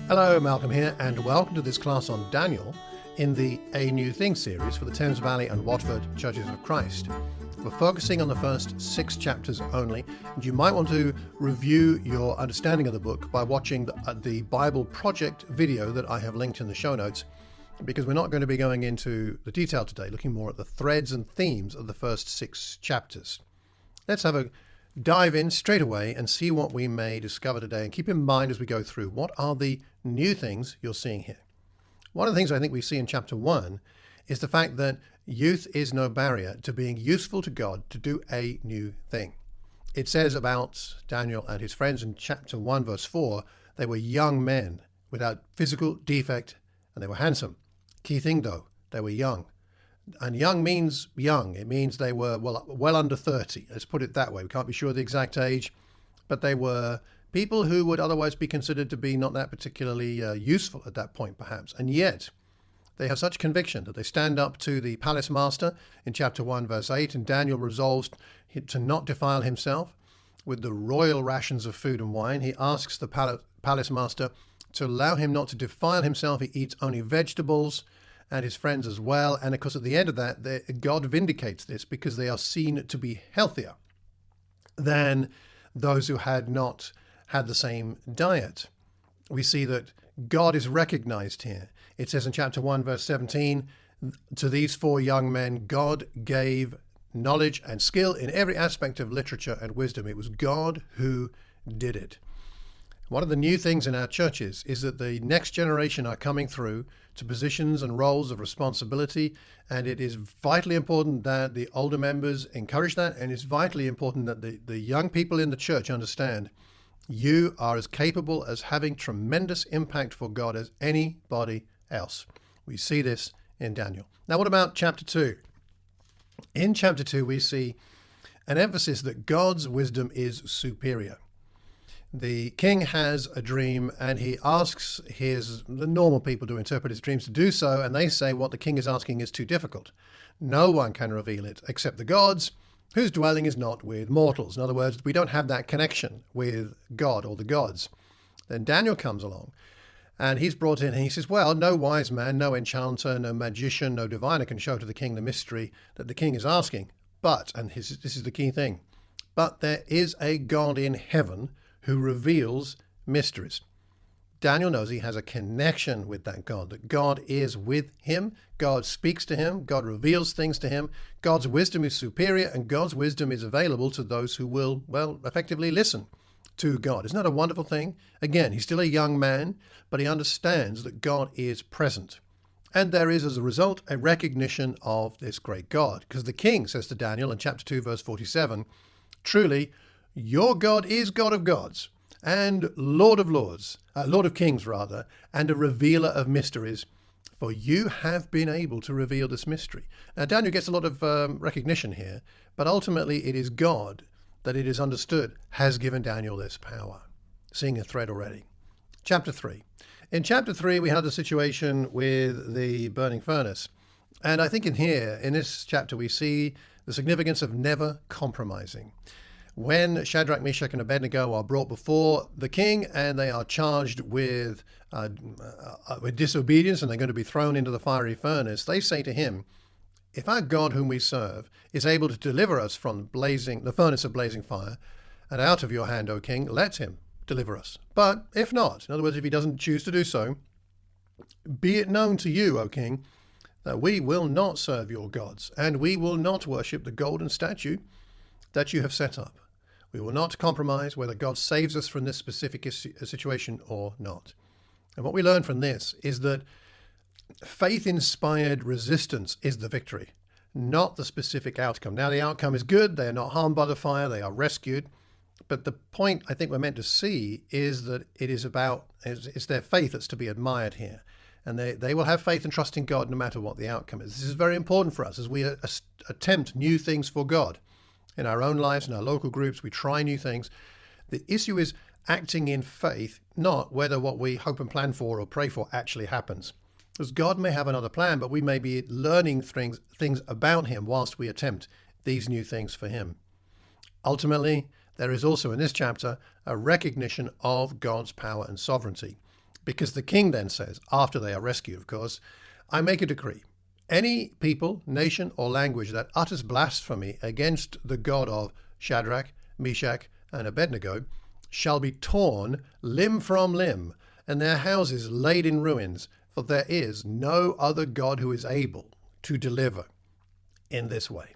Hello, Malcolm here, and welcome to this class on Daniel in the A New Thing series for the Thames Valley and Watford Churches of Christ. We're focusing on the first 6 chapters only, and you might want to review your understanding of the book by watching the Bible Project video that I have linked in the show notes, because we're not going to be going into the detail today, looking more at the threads and themes of the first 6 chapters. Let's have a dive in straight away and see what we may discover today, and keep in mind as we go through, what are the new things you're seeing here. One of the things I think we see in chapter 1 is the fact that youth is no barrier to being useful to God to do a new thing. It says about Daniel and his friends in chapter 1 verse 4, they were young men without physical defect and they were handsome. Key thing though, they were young. And young means young. It means they were well under 30. Let's put it that way. We can't be sure of the exact age, but they were people who would otherwise be considered to be not that particularly useful at that point, perhaps. And yet, they have such conviction that they stand up to the palace master in chapter 1, verse 8, and Daniel resolves to not defile himself with the royal rations of food and wine. He asks the palace master to allow him not to defile himself. He eats only vegetables, and his friends as well. And of course, at the end of that, God vindicates this because they are seen to be healthier than those who had not had the same diet. We see that God is recognized here. It says in chapter 1, verse 17, to these 4 young men, God gave knowledge and skill in every aspect of literature and wisdom. It was God who did it. One of the new things in our churches is that the next generation are coming through to positions and roles of responsibility, and it is vitally important that the older members encourage that, and it's vitally important that the young people in the church understand you are as capable as having tremendous impact for God as anybody else. We see this in Daniel. Now, what about chapter 2? In chapter 2, we see an emphasis that God's wisdom is superior. The king has a dream and he asks the normal people to interpret his dreams to do so, and they say what the king is asking is too difficult. No one can reveal it except the gods, whose dwelling is not with mortals. In other words, we don't have that connection with God or the gods. Then Daniel comes along and he's brought in and he says, well, no wise man, no enchanter, no magician, no diviner can show to the king the mystery that the king is asking. But, and this is the key thing, but there is a God in heaven who reveals mysteries. Daniel knows he has a connection with that God, that God is with him, God speaks to him, God reveals things to him, God's wisdom is superior, and God's wisdom is available to those who will, effectively listen to God. Isn't that a wonderful thing? Again, he's still a young man, but he understands that God is present. And there is, as a result, a recognition of this great God. Because the king says to Daniel in chapter 2, verse 47, truly, your God is God of gods and Lord of lords, Lord of kings rather, and a revealer of mysteries, for you have been able to reveal this mystery. Now, Daniel gets a lot of recognition here, but ultimately it is God that it is understood has given Daniel this power. Seeing a thread already. Chapter 3. In chapter 3, we had the situation with the burning furnace. And I think in this chapter, we see the significance of never compromising. When Shadrach, Meshach, and Abednego are brought before the king and they are charged with disobedience and they're going to be thrown into the fiery furnace, they say to him, if our God whom we serve is able to deliver us from the furnace of blazing fire and out of your hand, O king, let him deliver us. But if not, in other words, if he doesn't choose to do so, be it known to you, O king, that we will not serve your gods and we will not worship the golden statue that you have set up. We will not compromise whether God saves us from this specific situation or not. And what we learn from this is that faith-inspired resistance is the victory, not the specific outcome. Now, the outcome is good. They are not harmed by the fire. They are rescued. But the point I think we're meant to see is that it's their faith that's to be admired here. And they will have faith and trust in God no matter what the outcome is. This is very important for us as we attempt new things for God. In our own lives, in our local groups, we try new things. The issue is acting in faith, not whether what we hope and plan for or pray for actually happens. Because God may have another plan, but we may be learning things about him whilst we attempt these new things for him. Ultimately, there is also in this chapter a recognition of God's power and sovereignty. Because the king then says, after they are rescued, of course, I make a decree. Any people, nation, or language that utters blasphemy against the God of Shadrach, Meshach, and Abednego shall be torn limb from limb, and their houses laid in ruins, for there is no other God who is able to deliver in this way.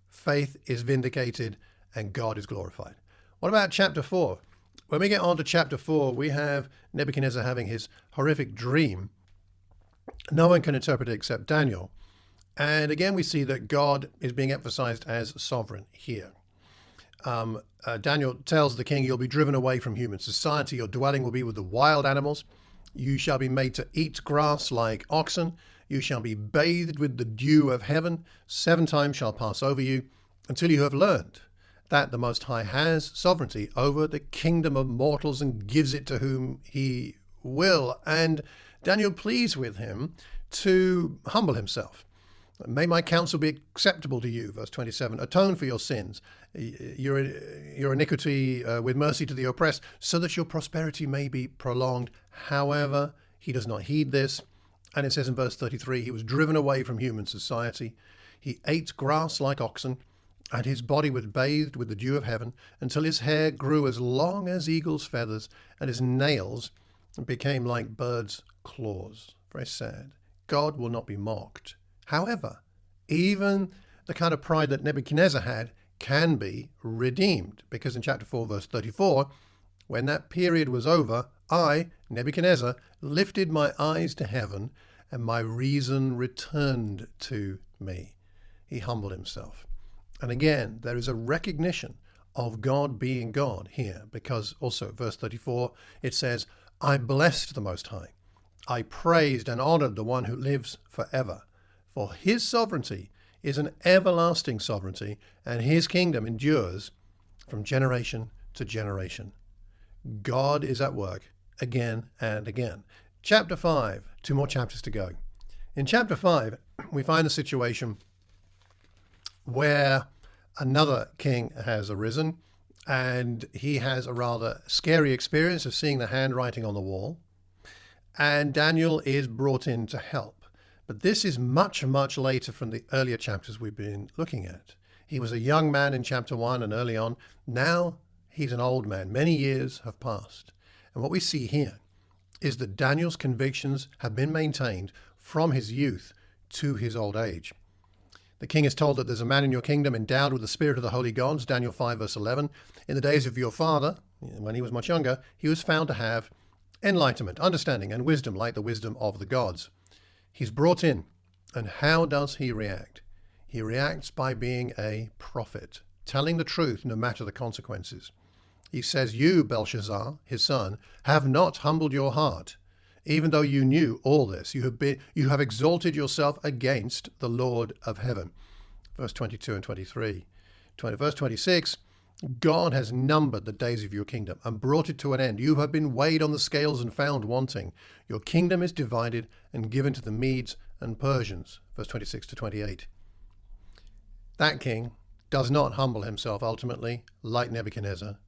Faith is vindicated and God is glorified. What about chapter 4? When we get on to chapter 4, we have Nebuchadnezzar having his horrific dream. No one can interpret it except Daniel. And again, we see that God is being emphasized as sovereign here. Daniel tells the king, you'll be driven away from human society. Your dwelling will be with the wild animals. You shall be made to eat grass like oxen. You shall be bathed with the dew of heaven. 7 times shall pass over you until you have learned that the Most High has sovereignty over the kingdom of mortals and gives it to whom he will. And Daniel pleads with him to humble himself. May my counsel be acceptable to you, verse 27. Atone for your sins, your iniquity with mercy to the oppressed, so that your prosperity may be prolonged. However, he does not heed this. And it says in verse 33, he was driven away from human society. He ate grass like oxen, and his body was bathed with the dew of heaven, until his hair grew as long as eagle's feathers, and his nails became like birds' claws. Very sad. God will not be mocked. However, even the kind of pride that Nebuchadnezzar had can be redeemed, because in chapter 4, verse 34, when that period was over, I, Nebuchadnezzar, lifted my eyes to heaven, and my reason returned to me. He humbled himself. And again, there is a recognition of God being God here, because also, verse 34, it says, I blessed the Most High. I praised and honored the one who lives forever. For his sovereignty is an everlasting sovereignty, and his kingdom endures from generation to generation. God is at work again and again. Chapter 5, 2 more chapters to go. In chapter 5, we find a situation where another king has arisen, and he has a rather scary experience of seeing the handwriting on the wall, and Daniel is brought in to help. But this is much, much later from the earlier chapters we've been looking at. He was a young man in chapter 1 and early on. Now he's an old man. Many years have passed. And what we see here is that Daniel's convictions have been maintained from his youth to his old age. The king is told that there's a man in your kingdom endowed with the spirit of the holy gods, Daniel 5, verse 11. In the days of your father, when he was much younger, he was found to have enlightenment, understanding, and wisdom like the wisdom of the gods. He's brought in, and how does he react? He reacts by being a prophet, telling the truth no matter the consequences. He says, you, Belshazzar, his son, have not humbled your heart, even though you knew all this. You have exalted yourself against the Lord of heaven. Verse 22 and 23. Verse 26, God has numbered the days of your kingdom and brought it to an end. You have been weighed on the scales and found wanting. Your kingdom is divided and given to the Medes and Persians. Verse 26 to 28. That king does not humble himself ultimately like Nebuchadnezzar.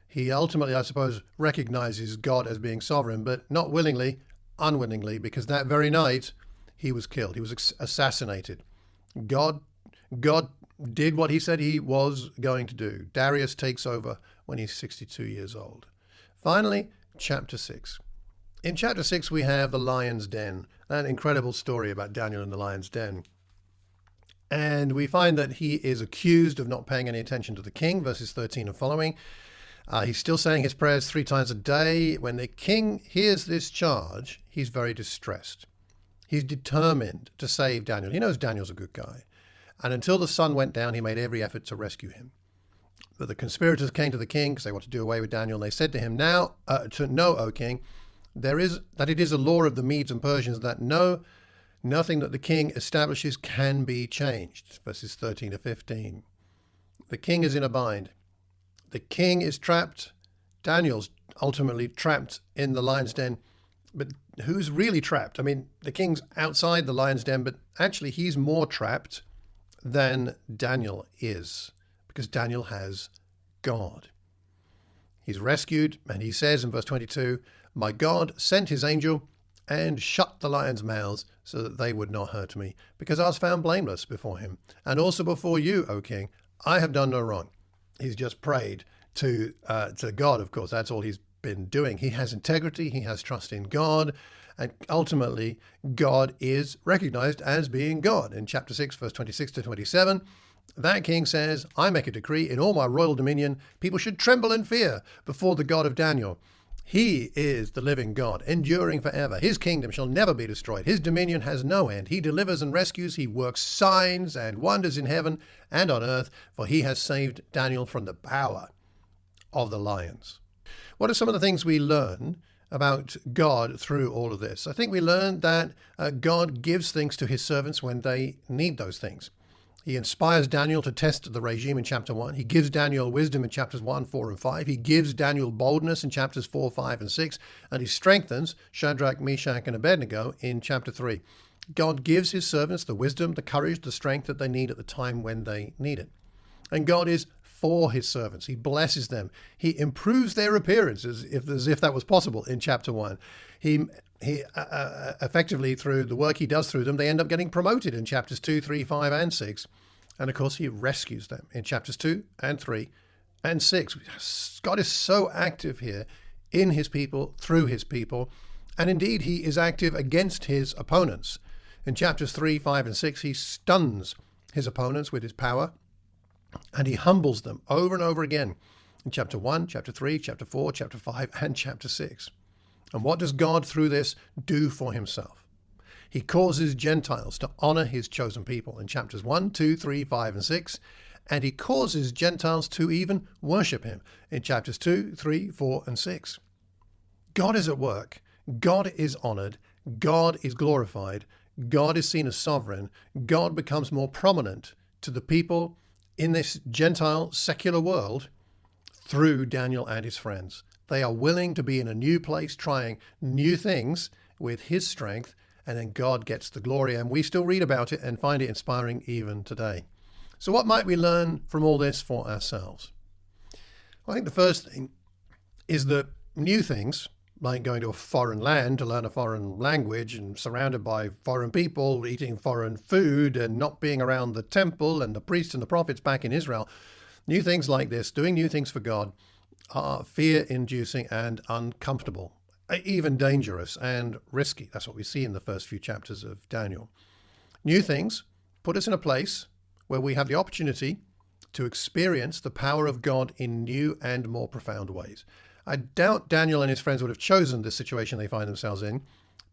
He ultimately, I suppose, recognizes God as being sovereign, but not willingly, unwillingly, because that very night he was killed. He was assassinated. God did what he said he was going to do. Darius takes over when he's 62 years old. Finally, chapter 6. In chapter 6, we have the lion's den, an incredible story about Daniel in the lion's den. And we find that he is accused of not paying any attention to the king, verses 13 and following. He's still saying his prayers 3 times a day. When the king hears this charge, he's very distressed. He's determined to save Daniel. He knows Daniel's a good guy. And until the sun went down, he made every effort to rescue him. But the conspirators came to the king because they want to do away with Daniel. And they said to him, know, O king, that it is a law of the Medes and Persians that nothing that the king establishes can be changed. Verses 13 to 15. The king is in a bind. The king is trapped. Daniel's ultimately trapped in the lion's den. But who's really trapped? I mean, the king's outside the lion's den, but actually he's more trapped than Daniel is, because Daniel has God. He's rescued, and he says in verse 22, "My God sent his angel and shut the lions' mouths so that they would not hurt me, because I was found blameless before him. And also before you, O king, I have done no wrong." He's just prayed to God, of course. That's all he's been doing. He has integrity. He has trust in God. And ultimately, God is recognized as being God. In chapter 6, verse 26 to 27, that king says, "I make a decree in all my royal dominion, people should tremble in fear before the God of Daniel. He is the living God, enduring forever. His kingdom shall never be destroyed. His dominion has no end. He delivers and rescues. He works signs and wonders in heaven and on earth, for he has saved Daniel from the power of the lions." What are some of the things we learn about God through all of this? I think we learned that God gives things to his servants when they need those things. He inspires Daniel to test the regime in chapter 1. He gives Daniel wisdom in chapters 1, 4, and 5. He gives Daniel boldness in chapters 4, 5, and 6. And he strengthens Shadrach, Meshach, and Abednego in chapter 3. God gives his servants the wisdom, the courage, the strength that they need at the time when they need it. And God is for his servants. He blesses them. He improves their appearance as if that was possible in chapter 1. He effectively, through the work he does through them, they end up getting promoted in chapters 2, 3, 5, and 6. And of course, he rescues them in chapters 2 and 3 and 6. God is so active here in his people, through his people. And indeed, he is active against his opponents. In chapters 3, 5, and 6, he stuns his opponents with his power, and he humbles them over and over again in chapter 1, chapter 3, chapter 4, chapter 5, and chapter 6. And what does God through this do for himself? He causes Gentiles to honor his chosen people in chapters 1, 2, 3, 5, and 6. And he causes Gentiles to even worship him in chapters 2, 3, 4, and 6. God is at work. God is honored. God is glorified. God is seen as sovereign. God becomes more prominent to the people in this Gentile secular world through Daniel and his friends. They are willing to be in a new place, trying new things with his strength, and then God gets the glory. And we still read about it and find it inspiring even today. So what might we learn from all this for ourselves? Well, I think the first thing is that new things, like going to a foreign land to learn a foreign language and surrounded by foreign people, eating foreign food and not being around the temple and the priests and the prophets back in Israel, new things like this, doing new things for God, are fear-inducing and uncomfortable, even dangerous and risky. That's what we see in the first few chapters of Daniel. New things put us in a place where we have the opportunity to experience the power of God in new and more profound ways. I doubt Daniel and his friends would have chosen this situation they find themselves in,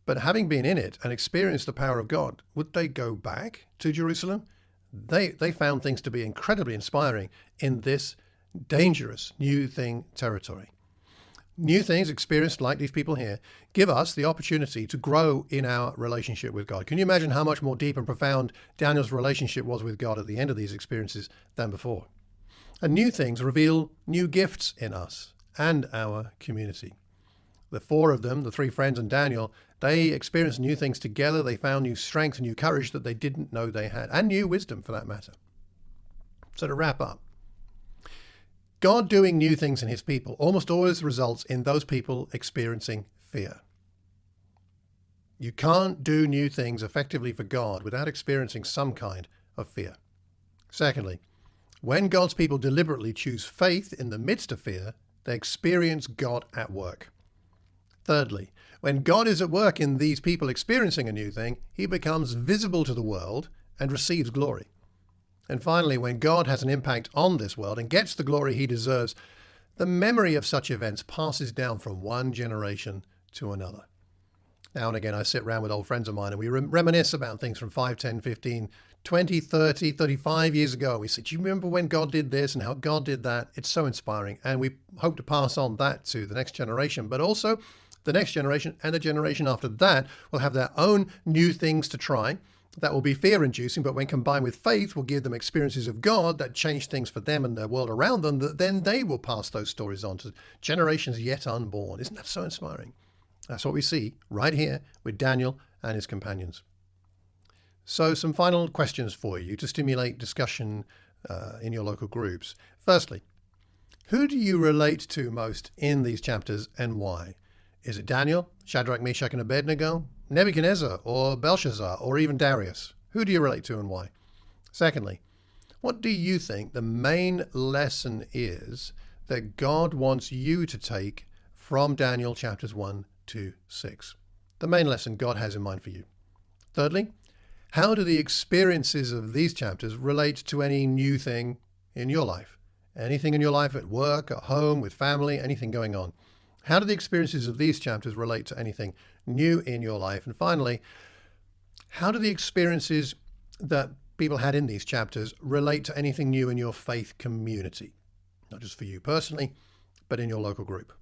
but having been in it and experienced the power of God, would they go back to Jerusalem? They found things to be incredibly inspiring in this dangerous new thing territory. New things experienced like these people here give us the opportunity to grow in our relationship with God. Can you imagine how much more deep and profound Daniel's relationship was with God at the end of these experiences than before? And new things reveal new gifts in us and our community. The four of them, the three friends and Daniel, they experienced new things together. They found new strength and new courage that they didn't know they had, and new wisdom for that matter. So to wrap up, God doing new things in his people almost always results in those people experiencing fear. You can't do new things effectively for God without experiencing some kind of fear. Secondly, when God's people deliberately choose faith in the midst of fear, they experience God at work. Thirdly, when God is at work in these people experiencing a new thing, he becomes visible to the world and receives glory. And finally, when God has an impact on this world and gets the glory he deserves, the memory of such events passes down from one generation to another. Now and again, I sit around with old friends of mine and we reminisce about things from 5, 10, 15, 20, 30, 35 years ago. We say, do you remember when God did this and how God did that? It's so inspiring. And we hope to pass on that to the next generation, but also the next generation and the generation after that will have their own new things to try. That will be fear-inducing, but when combined with faith, will give them experiences of God that change things for them and the world around them, that then they will pass those stories on to generations yet unborn. Isn't that so inspiring? That's what we see right here with Daniel and his companions. So some final questions for you to stimulate discussion in your local groups. Firstly, Who do you relate to most in these chapters and why? Is it Daniel, Shadrach, Meshach, and Abednego, Nebuchadnezzar, or Belshazzar, or even Darius? Who do you relate to and why? Secondly, what do you think the main lesson is that God wants you to take from Daniel chapters 1 to 6? The main lesson God has in mind for you. Thirdly, how do the experiences of these chapters relate to any new thing in your life? Anything in your life at work, at home, with family, anything going on? How do the experiences of these chapters relate to anything new in your life? And finally, how do the experiences that people had in these chapters relate to anything new in your faith community? Not just for you personally, but in your local group.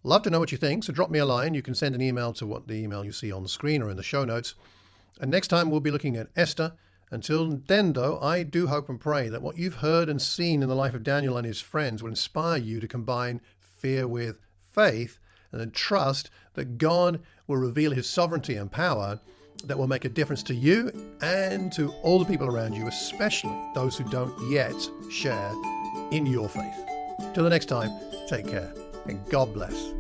Love to know what you think, so drop me a line. You can send an email to the email you see on the screen or in the show notes. And next time we'll be looking at Esther. Until then, though, I do hope and pray that what you've heard and seen in the life of Daniel and his friends will inspire you to combine fear with faith and then trust that God will reveal his sovereignty and power that will make a difference to you and to all the people around you, especially those who don't yet share in your faith. Till the next time, take care and God bless.